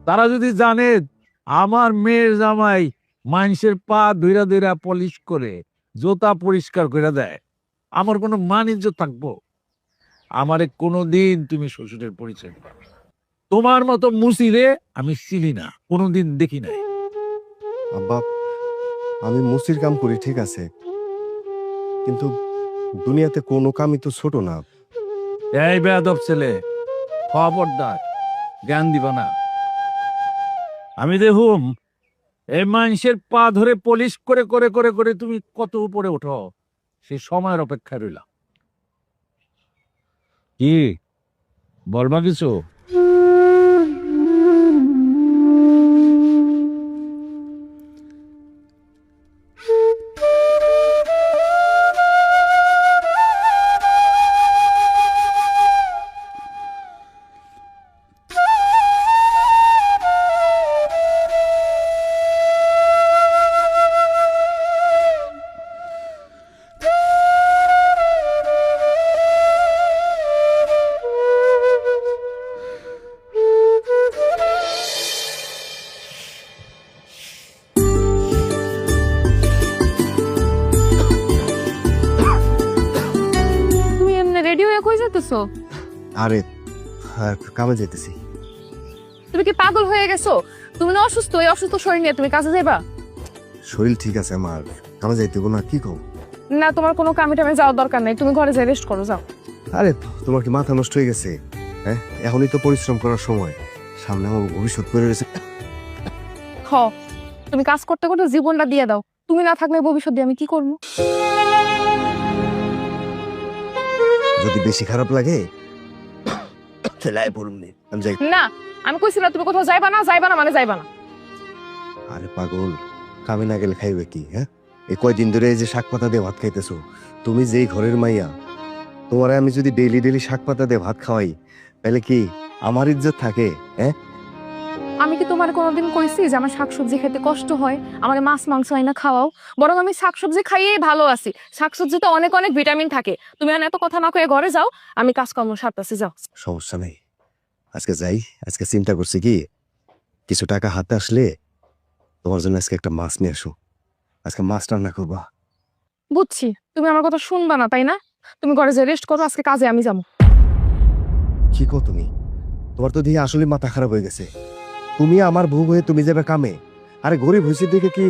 তারা যদি জানে আমার মেয়ের জামাই মানুষের পা ধইরা ধইরা পলিশ করে জুতা পরিষ্কার করে দেয়, আমার কোনো মান ইজ্জত থাকবো? আমারে কোনোদিন তুমি শ্বশুরের পরিচয় দিবা না। তোমার মতো মুসিরে আমি চিনি না, কোনোদিন দেখি নাই। আব্বা, আমি মুসির কাম করি ঠিক আছে, কিন্তু দুনিয়াতে কোনো কামই তো ছোট না। এই বেয়াদব ছেলে, খবরদার, জ্ঞান দিবা না। আমি দেখুম এই মানুষের পা ধরে পলিশ করে করে করে করে তুমি কত উপরে ওঠো, সেই সময়ের অপেক্ষায় রইলাম। কি বলবা কিছু? তুমি এমনি রেডি হয়ে কই যেতেছো? আরে কামে যেতেছি। তুমি কি পাগল হয়ে গেছো? তুমি না অসুস্থ, এই অসুস্থ শরীর নিয়ে তুমি কাজে যাইবা? শরীর ঠিক আছে আমার, কামে যাইতে না, কি কও? না, তোমার কোনো কামে টামে যাওয়ার দরকার নাই, তুমি ঘরে যাই রেস্ট করো, যাও। আরে তোমার কি মাথা নষ্ট হয়ে গেছে? হ্যাঁ, এখনই তো পরিশ্রম করার সময়, সামনে আমার ভবিষ্যৎ করে রয়েছে। হ, তুমি কাজ করতে করতে জীবনটা দিয়ে দাও। তুমি না থাকলে ভবিষ্যৎ দিয়ে আমি কি করবো? যদি বেশি খারাপ লাগে তাহলে আয় পড়ুন নে, আমি যাই। না, আমি কইছিলাম তুমি কোথাও যাইবা না, যাইবা না মানে যাইবা না। আরে পাগল, কামে না গেলে খাইবে কি? হ্যাঁ, এই কয়দিন ধরে এই যে শাক পাতা দিয়ে ভাত খাইতেছো, তুমি যেই ঘরের মাইয়া, তোমারে আমি যদি ডেইলি ডেইলি শাক পাতা দিয়ে ভাত খাওয়াই, তাহলে কি আমার ইজ্জত থাকে? হ্যাঁ, আমি কি তোমার কোনোদিন কইছি যে আমার শাকসবজি খেতে কষ্ট হয়, আমার মাছ মাংস আইনা খাওয়াও? বরং আমি শাকসবজি খাইয়েই ভালো আছি। শাকসবজিতে অনেক অনেক ভিটামিন থাকে। তুমি আর এত কথা না কয়ে ঘরে যাও, আমি কাজকর্ম সারতাছি, যাও। সমস্যা নেই, আজকে যাই। আজকে চিন্তা করছি কি, কিছু টাকা হাতে আসলে তোমার জন্য আজকে একটা মাছ নিয়ে আসো, আজকে মাছ রান্না করবা। বুঝছি, তুমি আমার কথা শুনবা না, তাই না? তুমি ঘরে যাই রেস্ট করো, আজকে কাজে আমি যাবো। কি কো তুমি? তোমার তো দিয়ে আসলে মাথা খারাপ হয়ে গেছে। তুমি আমার বউ হয়ে তুমি যাবে কামে? আরে গরিব হয়েছি দেখে কি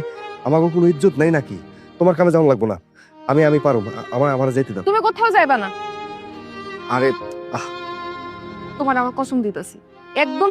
আমাকে কোনো ইজ্জত নাই নাকি? তোমার কামে যাওয়া লাগবো না, আমি পারো, আমার যেতে দাও। তুমি কোথাও যাইবা না, আরে তোমার আমার কসম দিতেছি। একদম